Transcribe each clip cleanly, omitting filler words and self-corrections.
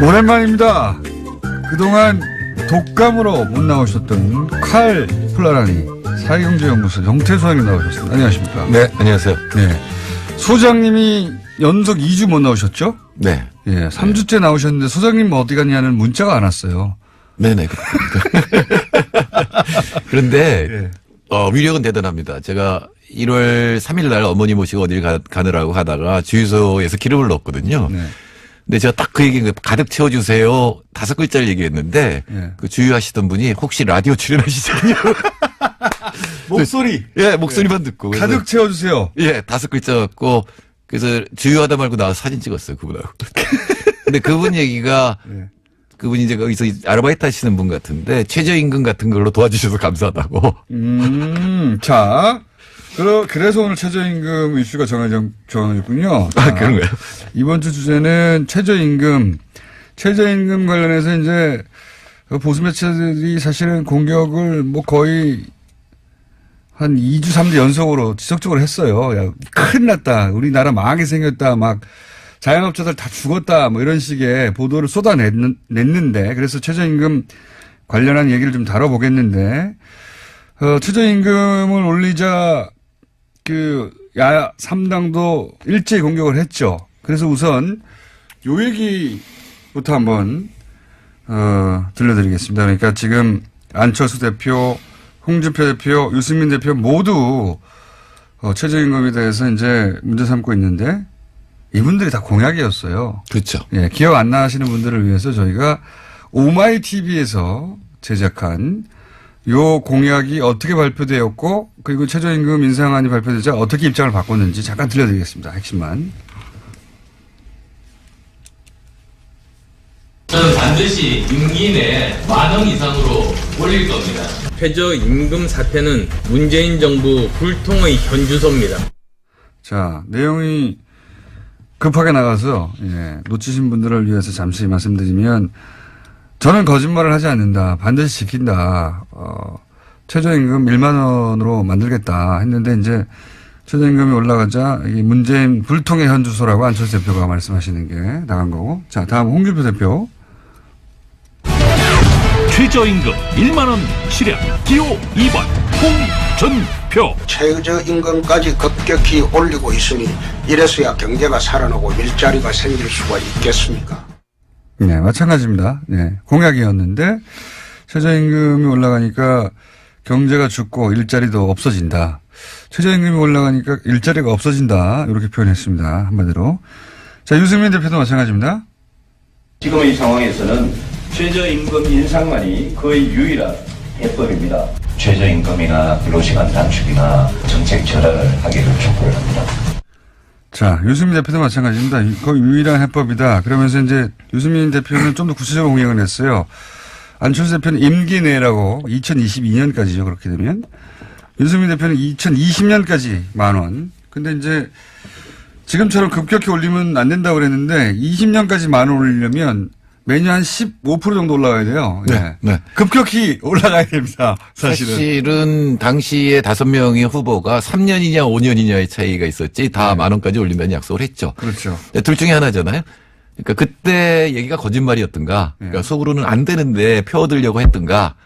오랜만입니다. 그동안 독감으로 못 나오셨던 칼 플라라니 사회경제연구소 정태수 소장님 나오셨습니다. 안녕하십니까? 네, 안녕하세요. 네. 소장님이 연속 2주 못 나오셨죠? 네. 예, 3주째 나오셨는데 소장님 어디 갔냐는 문자가 안 왔어요. 네네. 그런데, 예. 위력은 대단합니다. 제가 1월 3일 날 어머니 모시고 어딜 가느라고 하다가 주유소에서 기름을 넣었거든요. 네. 근데 제가 딱 그 얘기, 가득 채워주세요. 5글자를 얘기했는데, 예. 그 주유하시던 분이 혹시 라디오 출연하시잖아요. 목소리. 예, 목소리만 듣고. 그래서 가득 채워주세요. 예, 5글자 갖고, 그래서 주유하다 말고 나와서 사진 찍었어요, 그분하고. 근데 그분 얘기가, 예. 그분이 이제 거기서 아르바이트 하시는 분 같은데, 최저임금 같은 걸로 도와주셔서 감사하다고. 자. 그래서 오늘 최저임금 이슈가 정해졌군요. 아, 그런가요? 이번 주 주제는 최저임금 관련해서 이제 보수 매체들이 사실은 공격을 뭐 거의 한 2주, 3주 연속으로 지속적으로 했어요. 야, 큰일 났다. 우리나라 망하게 생겼다. 막 자영업자들 다 죽었다. 뭐 이런 식의 보도를 쏟아냈는데 그래서 최저임금 관련한 얘기를 좀 다뤄보겠는데 최저임금을 올리자 야 3당도 일제히 공격을 했죠. 그래서 우선 요 얘기부터 한번 들려드리겠습니다. 그러니까 지금 안철수 대표, 홍준표 대표, 유승민 대표 모두 최저임금에 대해서 이제 문제 삼고 있는데 이분들이 다 공약이었어요. 그렇죠. 예, 기억 안 나시는 분들을 위해서 저희가 오마이TV에서 제작한 요 공약이 어떻게 발표되었고 그리고 최저임금 인상안이 발표되자 어떻게 입장을 바꿨는지 잠깐 들려드리겠습니다. 핵심만. 저는 반드시 임기 내에 10,000원 이상으로 올릴 겁니다. 최저임금 사태는 문재인 정부 불통의 현주소입니다. 자, 내용이 급하게 나가서 놓치신 분들을 위해서 잠시 말씀드리면 저는 거짓말을 하지 않는다. 반드시 지킨다. 최저임금 1만 원으로 만들겠다 했는데 이제 최저임금이 올라가자 이 문재인 불통의 현주소라고 안철수 대표가 말씀하시는 게 나간 거고. 자, 다음 홍준표 대표. 최저임금 1만 원 실현 기호 2번 홍준표. 최저임금까지 급격히 올리고 있으니 이래서야 경제가 살아나고 일자리가 생길 수가 있겠습니까? 네, 마찬가지입니다. 네, 공약이었는데 최저임금이 올라가니까 경제가 죽고 일자리도 없어진다. 최저임금이 올라가니까 일자리가 없어진다. 이렇게 표현했습니다. 한마디로. 자, 유승민 대표도 마찬가지입니다. 지금의 상황에서는 최저임금 인상만이 거의 유일한 해법입니다. 최저임금이나 근로시간 단축이나 정책 절하를 하기를 촉구를 합니다. 자, 유승민 대표도 마찬가지입니다. 거의 유일한 해법이다. 그러면서 이제 유승민 대표는 좀 더 구체적으로 공약을 했어요. 안철수 대표는 임기 내라고 2022년까지죠. 그렇게 되면. 유승민 대표는 2020년까지 10,000원. 근데 이제 지금처럼 급격히 올리면 안 된다고 그랬는데 20년까지 10,000원 올리려면 매년 한 15% 정도 올라가야 돼요. 네. 네. 급격히 올라가야 됩니다. 사실은 당시에 5명의 후보가 3년이냐 5년이냐의 차이가 있었지 다 10,000원까지 올린다는 약속을 했죠. 그렇죠. 둘 중에 하나잖아요. 그러니까 그때 얘기가 거짓말이었던가, 그러니까 속으로는 안 되는데 표 얻으려고 했던가,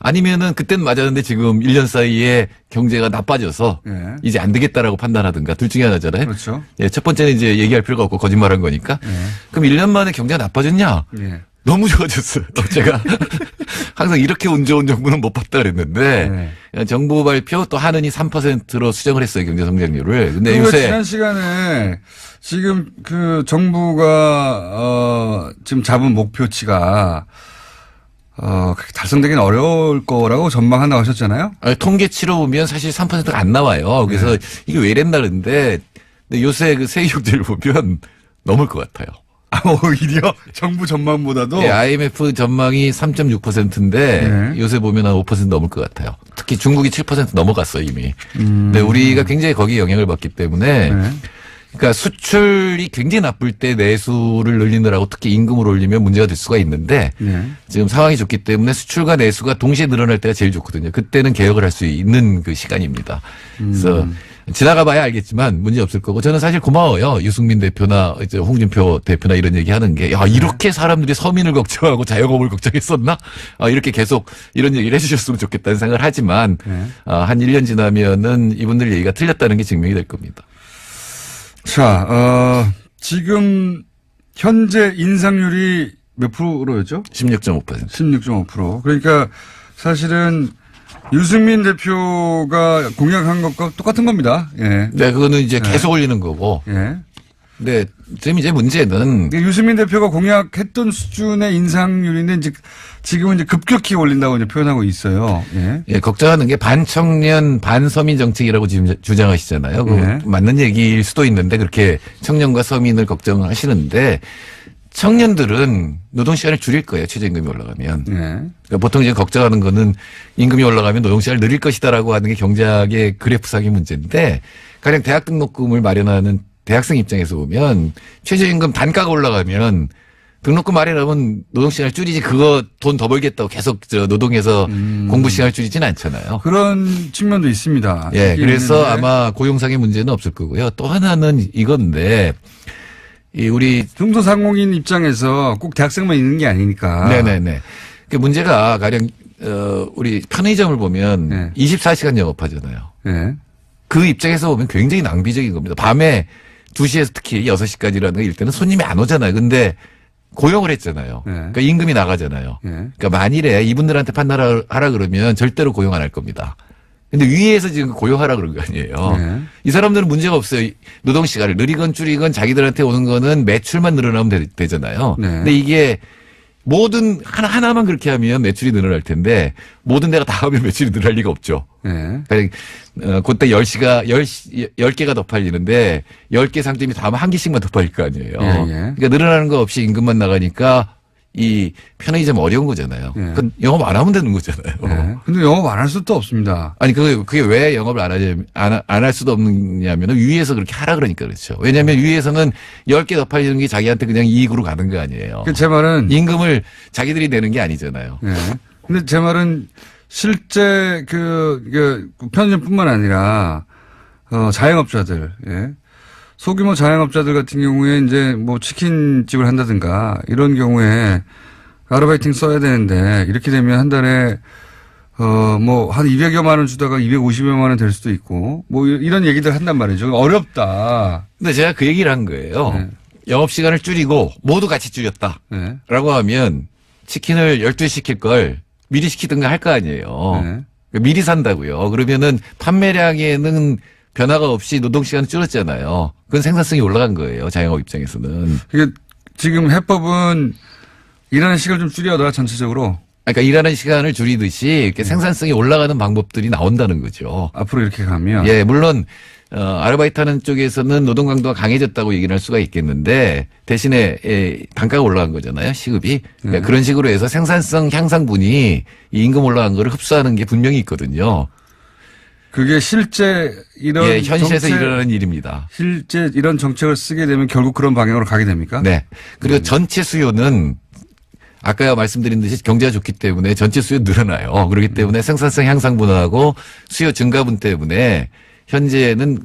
아니면은 그때는 맞았는데 지금 1년 사이에 경제가 나빠져서 이제 안 되겠다라고 판단하든가 둘 중에 하나잖아요. 그렇죠. 예, 첫 번째는 이제 얘기할 필요가 없고 거짓말한 거니까. 그럼 1년 만에 경제가 나빠졌냐? 너무 좋아졌어요. 제가 항상 이렇게 운 좋은 정부는 못 봤다 그랬는데 정부 발표 또 하느니 3%로 수정을 했어요. 경제 성장률을. 근데 요새 지난 시간에 지금 그 정부가 지금 잡은 목표치가 달성되기는 어려울 거라고 전망한다고 하셨잖아요. 아니, 통계치로 보면 사실 3%가 안 나와요. 그래서 이게 왜 이랬나 그랬는데 근데 요새 그 세계경제를 보면 넘을 것 같아요. 오히려 정부 전망보다도. 네, IMF 전망이 3.6%인데 요새 보면 한 5% 넘을 것 같아요. 특히 중국이 7% 넘어갔어요 이미. 근데 우리가 굉장히 거기에 영향을 받기 때문에 그러니까 수출이 굉장히 나쁠 때 내수를 늘리느라고 특히 임금을 올리면 문제가 될 수가 있는데 지금 상황이 좋기 때문에 수출과 내수가 동시에 늘어날 때가 제일 좋거든요. 그때는 개혁을 할 수 있는 그 시간입니다. 그래서 지나가봐야 알겠지만 문제 없을 거고 저는 사실 고마워요. 유승민 대표나 이제 홍준표 대표나 이런 얘기하는 게 야, 이렇게 사람들이 서민을 걱정하고 자영업을 걱정했었나? 이렇게 계속 이런 얘기를 해주셨으면 좋겠다는 생각을 하지만 한 1년 지나면은 이분들 얘기가 틀렸다는 게 증명이 될 겁니다. 자, 지금 현재 인상률이 몇 프로였죠? 16.5%. 16.5%. 그러니까 사실은 유승민 대표가 공약한 것과 똑같은 겁니다. 예. 네, 그거는 이제 계속 올리는 거고. 예. 네, 지금 이제 문제는 유승민 대표가 공약했던 수준의 인상률인데 이제 지금은 이제 급격히 올린다고 이제 표현하고 있어요. 예. 예, 걱정하는 게 반청년 반서민 정책이라고 지금 주장하시잖아요. 네. 맞는 얘기일 수도 있는데 그렇게 청년과 서민을 걱정하시는데 청년들은 노동시간을 줄일 거예요. 최저임금이 올라가면. 예. 그러니까 보통 이제 걱정하는 거는 임금이 올라가면 노동시간을 늘릴 것이다라고 하는 게 경제학의 그래프상의 문제인데 가령 대학 등록금을 마련하는 대학생 입장에서 보면 최저임금 단가가 올라가면 등록금 마련하면 노동시간을 줄이지 그거 돈 더 벌겠다고 계속 노동해서 공부시간을 줄이진 않잖아요. 그런 측면도 있습니다. 예, 그래서 있는데. 아마 고용상의 문제는 없을 거고요. 또 하나는 이건데 우리 중소상공인 입장에서 꼭 대학생만 있는 게 아니니까. 네네네. 그 문제가 가령 우리 편의점을 보면 네. 24시간 영업하잖아요. 예. 그 입장에서 보면 굉장히 낭비적인 겁니다. 밤에 2시에서 특히 6시까지라는 거 일때는 손님이 안 오잖아요. 근데 고용을 했잖아요. 네. 그러니까 임금이 나가잖아요. 예. 그러니까 만일에 이분들한테 판단하라 그러면 절대로 고용 안 할 겁니다. 근데 위에서 지금 고용하라 그런 거 아니에요. 네. 이 사람들은 문제가 없어요. 노동시간을 늘리건 줄이건 자기들한테 오는 거는 매출만 늘어나면 되잖아요. 네. 근데 이게 모든 하나만 그렇게 하면 매출이 늘어날 텐데 모든 데가 다 하면 매출이 늘어날 리가 없죠. 예. 그때 10개가 더 팔리는데 10개 상점이 다 하면 한 개씩만 더 팔릴 거 아니에요. 예, 예. 그러니까 늘어나는 거 없이 임금만 나가니까 이 편의점 어려운 거잖아요. 예. 그건 영업 안 하면 되는 거잖아요. 예. 근데 영업 안 할 수도 없습니다. 아니 그게 왜 영업을 안 할 수도 없느냐면 위에서 그렇게 하라 그러니까 그렇죠. 왜냐하면 위에서는 10개 더 팔리는 게 자기한테 그냥 이익으로 가는 거 아니에요. 제 말은 임금을 자기들이 내는 게 아니잖아요. 예. 근데 제 말은 실제 그 편의점뿐만 아니라 자영업자들, 예. 소규모 자영업자들 같은 경우에 이제 뭐 치킨집을 한다든가 이런 경우에 아르바이팅 써야 되는데 이렇게 되면 한 달에 뭐 한 200여만 원 주다가 250여만 원 될 수도 있고 뭐 이런 얘기들 한단 말이죠. 어렵다. 근데 제가 그 얘기를 한 거예요. 네. 영업시간을 줄이고 모두 같이 줄였다. 네. 라고 하면 치킨을 12시 시킬 걸 미리 시키든가 할 거 아니에요. 네. 미리 산다고요. 그러면은 판매량에는 변화가 없이 노동시간은 줄었잖아요. 그건 생산성이 올라간 거예요. 자영업 입장에서는. 이게 지금 해법은 일하는 시간을 좀 줄여라 전체적으로. 그러니까 일하는 시간을 줄이듯이 이렇게 생산성이 올라가는 방법들이 나온다는 거죠. 앞으로 이렇게 가면. 예, 물론 아르바이트 하는 쪽에서는 노동 강도가 강해졌다고 얘기를 할 수가 있겠는데 대신에 단가가 올라간 거잖아요. 시급이. 그러니까 그런 식으로 해서 생산성 향상분이 이 임금 올라간 거를 흡수하는 게 분명히 있거든요. 그게 실제 이런 예, 현실에서 일어나는 일입니다. 실제 이런 정책을 쓰게 되면 결국 그런 방향으로 가게 됩니까? 네. 그리고 전체 수요는 아까 말씀드린 듯이 경제가 좋기 때문에 전체 수요 늘어나요. 그렇기 때문에 생산성 향상분하고 수요 증가분 때문에 현재는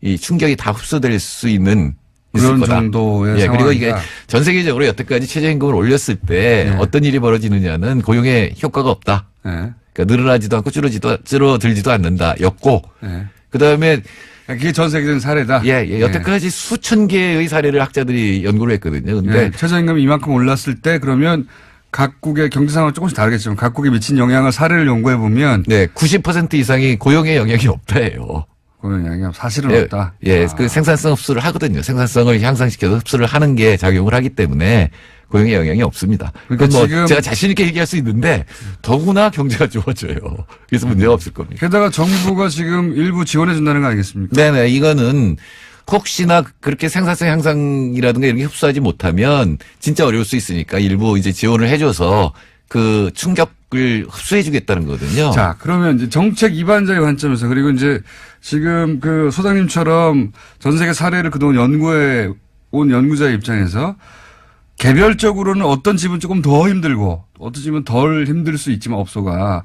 이 충격이 다 흡수될 수 있는 그런 거다. 정도의 예, 그리고 이게 상황이다. 전 세계적으로 여태까지 최저임금을 올렸을 때 네. 어떤 일이 벌어지느냐는 고용에 효과가 없다. 네. 그러니까 늘어나지도 않고 줄어들지도 않는다. 였고 네. 그다음에 그게 전 세계적인 사례다. 예, 여태까지 수천 개의 사례를 학자들이 연구를 했거든요. 근데 예, 최저임금이 이만큼 올랐을 때 그러면 각국의 경제 상황은 조금씩 다르겠지만 각국에 미친 영향을 사례를 연구해 보면 네, 90% 이상이 고용에 영향이 없다예요. 그런 영향이 사실은 예, 없다. 예, 아. 그 생산성 흡수를 하거든요. 생산성을 향상시켜서 흡수를 하는 게 작용을 하기 때문에 고용에 영향이 없습니다. 그러니까 그건 뭐 지금 제가 자신 있게 얘기할 수 있는데 더구나 경제가 좋아져요. 그래서 문제가 없을 겁니다. 게다가 정부가 지금 일부 지원해 준다는 거 아니겠습니까? 네네, 이거는 혹시나 그렇게 생산성 향상이라든가 이런 게 흡수하지 못하면 진짜 어려울 수 있으니까 일부 이제 지원을 해줘서 그 충격을 흡수해 주겠다는 거거든요. 자, 그러면 이제 정책 입안자의 관점에서 그리고 이제 지금 그 소장님처럼 전 세계 사례를 그동안 연구해 온 연구자의 입장에서 개별적으로는 어떤 집은 조금 더 힘들고 어떤 집은 덜 힘들 수 있지만 업소가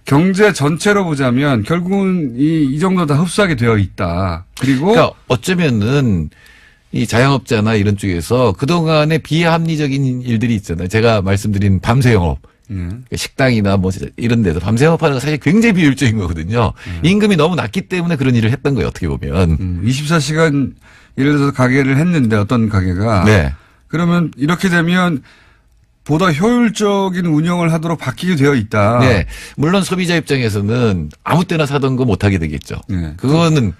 경제 전체로 보자면 결국은 이 정도 다 흡수하게 되어 있다. 그리고 그러니까 어쩌면은 이 자영업자나 이런 쪽에서 그동안의 비합리적인 일들이 있잖아요. 제가 말씀드린 밤새 영업. 식당이나 뭐 이런 데서 밤새 영업하는 거 사실 굉장히 비효율적인 거거든요. 임금이 너무 낮기 때문에 그런 일을 했던 거예요. 어떻게 보면. 24시간 예를 들어서 가게를 했는데 어떤 가게가. 네. 그러면 이렇게 되면 보다 효율적인 운영을 하도록 바뀌게 되어 있다. 네. 물론 소비자 입장에서는 아무 때나 사던 거 못하게 되겠죠. 네. 그거는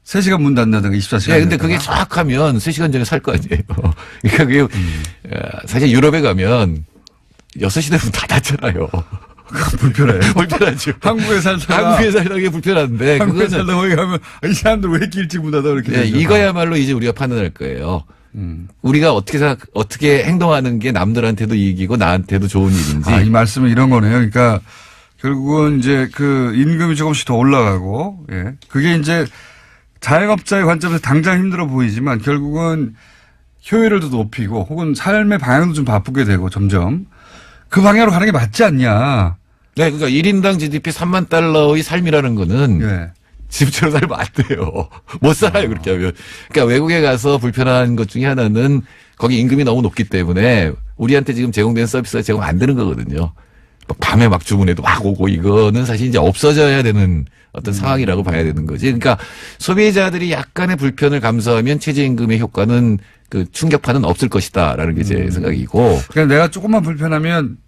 3시간 문 닫는다든가 24시간. 네, 근데 그게 정확하면 3시간 전에 살 거 아니에요. 그러니까 그게 사실 유럽에 가면 6시 되면 다 닫잖아요. 불편해요. 불편하죠. 한국에 살다가. 한국에 살다가 그게 불편한데. 한국에 그거는 살다가 거기 가면 이 사람들 왜 이렇게 일찍 문 닫아 이렇게. 네, 되죠. 이거야말로 이제 우리가 판단할 거예요. 우리가 어떻게 행동하는 게 남들한테도 이익이고 나한테도 좋은 일인지. 이 말씀은 이런 거네요. 그러니까 결국은 이제 그 임금이 조금씩 더 올라가고, 예. 그게 이제 자영업자의 관점에서 당장 힘들어 보이지만 결국은 효율을 더 높이고 혹은 삶의 방향도 좀 바꾸게 되고 점점 그 방향으로 가는 게 맞지 않냐. 네, 그러니까 1인당 GDP 3만 달러의 삶이라는 거는 예. 집처럼 살면 안 돼요. 못 살아요, 그렇게 하면. 그러니까 외국에 가서 불편한 것 중에 하나는 거기 임금이 너무 높기 때문에 우리한테 지금 제공되는 서비스가 제공 안 되는 거거든요. 막 밤에 막 주문해도 막 오고 이거는 사실 이제 없어져야 되는 어떤 상황이라고 봐야 되는 거지. 그러니까 소비자들이 약간의 불편을 감수하면 최저임금의 효과는 그 충격파는 없을 것이다라는 게 제 생각이고. 그러니까 내가 조금만 불편하면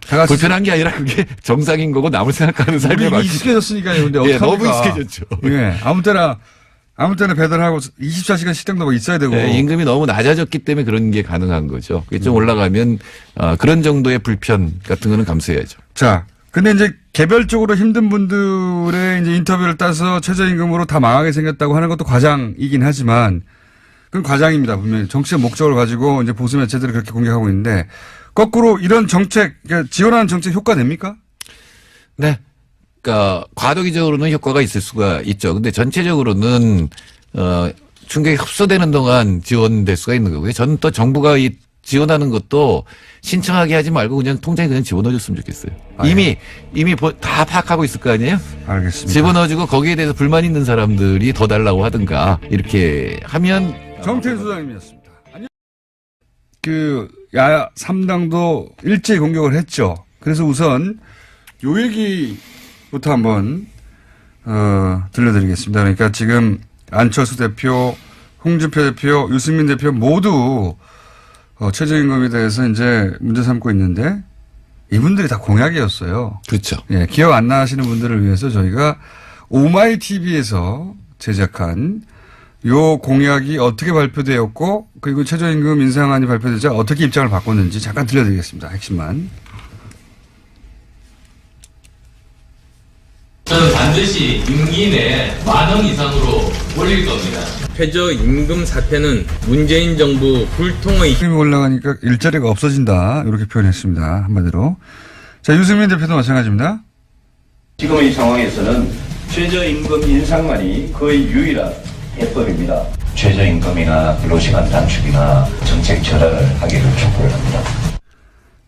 다 같이 불편한 게 아니라 그게 정상인 거고 남을 생각하는 삶에 우리 맞게. 익숙해졌으니까요. 근데 예, 어떡합니까? 너무 익숙해졌죠. 예. 아무 때나 배달하고 24시간 식당도 막 있어야 되고. 네, 임금이 너무 낮아졌기 때문에 그런 게 가능한 거죠. 그게 좀 올라가면 그런 정도의 불편 같은 거는 감수해야죠. 자, 근데 이제 개별적으로 힘든 분들의 이제 인터뷰를 따서 최저임금으로 다 망하게 생겼다고 하는 것도 과장이긴 하지만 그건 과장입니다. 분명히 정치적 목적을 가지고 이제 보수 매체들이 그렇게 공격하고 있는데 거꾸로 이런 정책, 그러니까 지원하는 정책 효과 냅니까? 네. 그러니까 과도기적으로는 효과가 있을 수가 있죠. 근데 전체적으로는 충격이 흡수되는 동안 지원될 수가 있는 거고요. 저는 또 정부가 이 지원하는 것도 신청하게 하지 말고 그냥 통장에 그냥 집어넣어줬으면 좋겠어요. 이미 다 파악하고 있을 거 아니에요? 알겠습니다. 집어넣어주고 거기에 대해서 불만 있는 사람들이 더 달라고 하든가 이렇게 하면. 정태인 소장님이었습니다. 그 야야 3당도 일제히 공격을 했죠. 그래서 우선 요 얘기부터 한번 들려드리겠습니다. 그러니까 지금 안철수 대표, 홍준표 대표, 유승민 대표 모두 최저임금에 대해서 이제 문제 삼고 있는데 이분들이 다 공약이었어요. 그렇죠. 예, 기억 안 나시는 분들을 위해서 저희가 오마이 TV에서 제작한 요 공약이 어떻게 발표되었고 그리고 최저임금 인상안이 발표되자 어떻게 입장을 바꿨는지 잠깐 들려드리겠습니다. 핵심만. 저는 반드시 임기 내에 10,000원 이상으로 올릴 겁니다. 최저임금 사태는 문재인 정부 불통의 임금이 올라가니까 일자리가 없어진다 이렇게 표현했습니다. 한마디로. 자, 유승민 대표도 마찬가지입니다. 지금의 상황에서는 최저임금 인상만이 거의 유일한 해법입니다. 최저임금이나 근로시간 단축이나 정책 전환을 하기를 촉구를 합니다.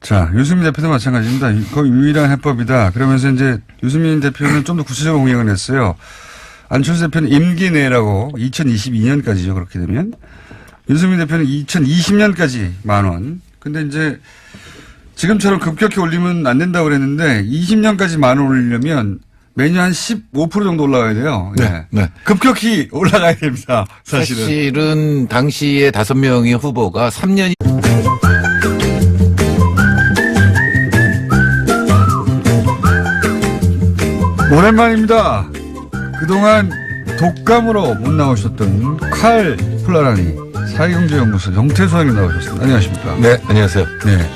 자, 유승민 대표도 마찬가지입니다. 거의 유일한 해법이다. 그러면서 이제 유승민 대표는 좀 더 구체적으로 공약을 했어요. 안철수 대표는 임기 내라고 2022년까지죠. 그렇게 되면. 유승민 대표는 2020년까지 10,000원. 근데 이제 지금처럼 급격히 올리면 안 된다고 그랬는데 20년까지 10,000원 올리려면 매년 한 15% 정도 올라가야 돼요. 네. 네. 급격히 올라가야 됩니다. 사실은. 사실은 당시에 5명의 후보가 3년이 오랜만입니다. 그동안 독감으로 못 나오셨던 칼 플라라니 사회경제연구소 정태수 소장님 나오셨습니다. 안녕하십니까? 네, 안녕하세요. 네.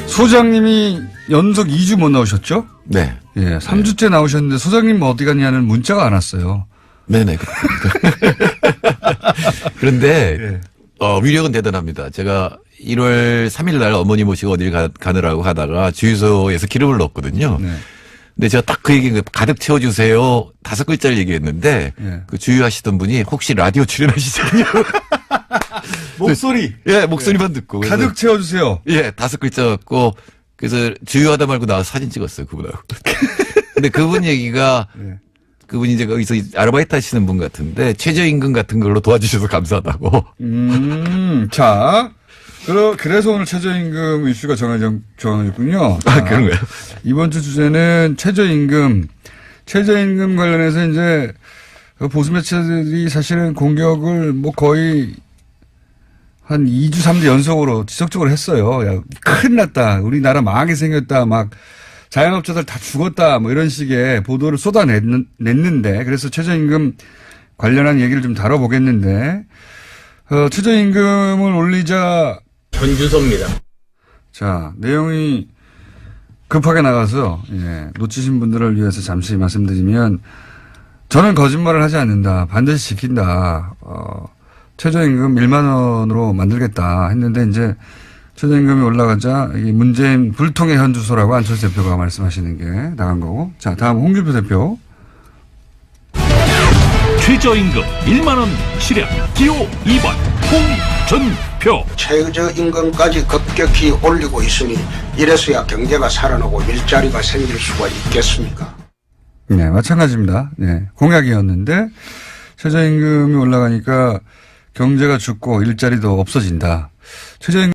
소장님이 연속 2주 못 나오셨죠? 네. 예, 3주째 나오셨는데 소장님 어디 갔냐는 문자가 안 왔어요. 네네. 그런데, 예. 위력은 대단합니다. 제가 1월 3일 날 어머니 모시고 어딜 가느라고 하다가 주유소에서 기름을 넣었거든요. 네. 근데 제가 딱 그 얘기 가득 채워주세요. 5글자를 얘기했는데, 예. 그 주유하시던 분이 혹시 라디오 출연하시잖아요. 목소리. 예, 목소리만 듣고. 그래서 가득 채워주세요. 예, 5글자 갖고, 그래서 주유하다 말고 나와서 사진 찍었어요, 그분하고. 근데 그분 얘기가 네. 그분이 이제 거기서 아르바이트 하시는 분 같은데 최저임금 같은 걸로 도와주셔서 감사하다고. 자. 그래서 오늘 최저임금 이슈가 정해졌군요. 아, 그런가요? 이번 주 주제는 최저임금 관련해서 이제 보수 매체들이 사실은 공격을 뭐 거의 한 2주, 3주 연속으로 지속적으로 했어요. 야, 큰일 났다. 우리나라 망하게 생겼다. 막 자영업자들 다 죽었다. 뭐 이런 식의 보도를 쏟아냈는데 그래서 최저임금 관련한 얘기를 좀 다뤄보겠는데 최저임금을 올리자 전주소입니다. 자, 내용이 급하게 나가서, 놓치신 분들을 위해서 잠시 말씀드리면, 저는 거짓말을 하지 않는다. 반드시 지킨다. 최저임금 1만 원으로 만들겠다 했는데, 이제, 최저임금이 올라가자, 이 문재인 불통의 현주소라고 안철수 대표가 말씀하시는 게 나간 거고. 자, 다음 홍준표 대표. 최저임금 1만 원 실현 기호 2번 홍준표. 최저임금까지 급격히 올리고 있으니 이래서야 경제가 살아나고 일자리가 생길 수가 있겠습니까? 네, 마찬가지입니다. 네, 공약이었는데 최저임금이 올라가니까 경제가 죽고 일자리도 없어진다. 최저임금